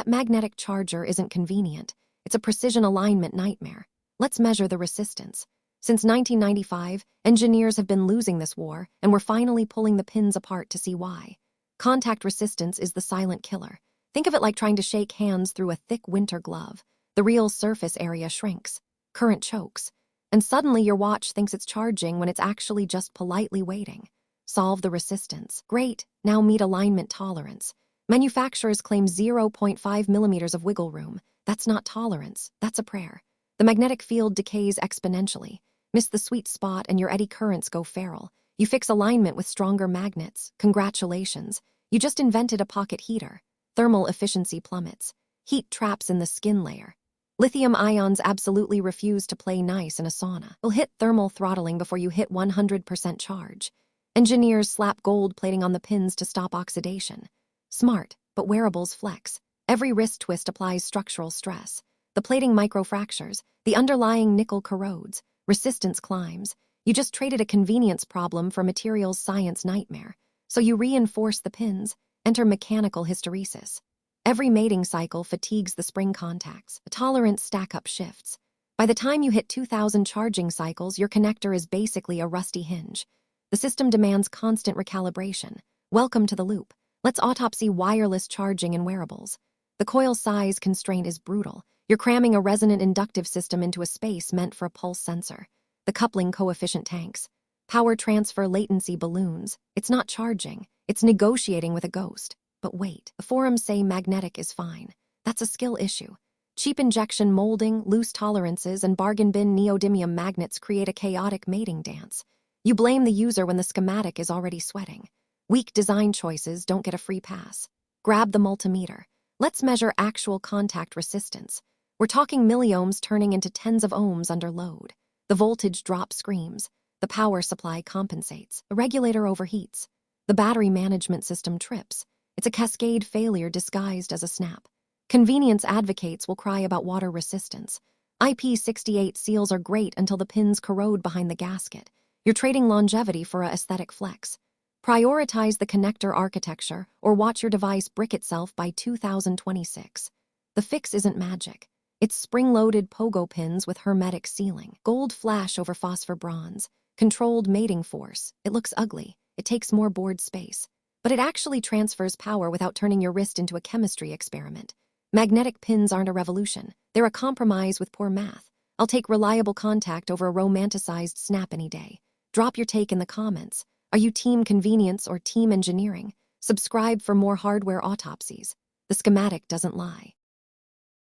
That magnetic charger isn't convenient. It's a precision alignment nightmare. Let's measure the resistance. Since 1995, engineers have been losing this war, and we're finally pulling the pins apart to see why. Contact resistance is the silent killer. Think of it like trying to shake hands through a thick winter glove. The real surface area shrinks, current chokes, and suddenly your watch thinks it's charging when it's actually just politely waiting. Solve the resistance. Great, now meet alignment tolerance. Manufacturers claim 0.5 millimeters of wiggle room. That's not tolerance, that's a prayer. The magnetic field decays exponentially. Miss the sweet spot and your eddy currents go feral. You fix alignment with stronger magnets. Congratulations. You just invented a pocket heater. Thermal efficiency plummets. Heat traps in the skin layer. Lithium ions absolutely refuse to play nice in a sauna. You'll hit thermal throttling before you hit 100% charge. Engineers slap gold plating on the pins to stop oxidation. Smart, but wearables flex. Every wrist twist applies structural stress. The plating microfractures, the underlying nickel corrodes, resistance climbs. You just traded a convenience problem for materials science nightmare. So you reinforce the pins, enter mechanical hysteresis. Every mating cycle fatigues the spring contacts. The tolerance stack-up shifts. By the time you hit 2,000 charging cycles, your connector is basically a rusty hinge. The system demands constant recalibration. Welcome to the loop. Let's autopsy wireless charging in wearables. The coil size constraint is brutal. You're cramming a resonant inductive system into a space meant for a pulse sensor. The coupling coefficient tanks. Power transfer latency balloons. It's not charging. It's negotiating with a ghost. But wait, the forums say magnetic is fine. That's a skill issue. Cheap injection molding, loose tolerances, and bargain bin neodymium magnets create a chaotic mating dance. You blame the user when the schematic is already sweating. Weak design choices don't get a free pass. Grab the multimeter. Let's measure actual contact resistance. We're talking milliohms turning into tens of ohms under load. The voltage drop screams. The power supply compensates. The regulator overheats. The battery management system trips. It's a cascade failure disguised as a snap. Convenience advocates will cry about water resistance. IP68 seals are great until the pins corrode behind the gasket. You're trading longevity for a aesthetic flex. Prioritize the connector architecture or watch your device brick itself by 2026. The fix isn't magic. It's spring-loaded Pogo pins with hermetic sealing. Gold flash over phosphor bronze. Controlled mating force. It looks ugly. It takes more board space. But it actually transfers power without turning your wrist into a chemistry experiment. Magnetic pins aren't a revolution. They're a compromise with poor math. I'll take reliable contact over a romanticized snap any day. Drop your take in the comments. Are you team convenience or team engineering? Subscribe for more hardware autopsies. The schematic doesn't lie.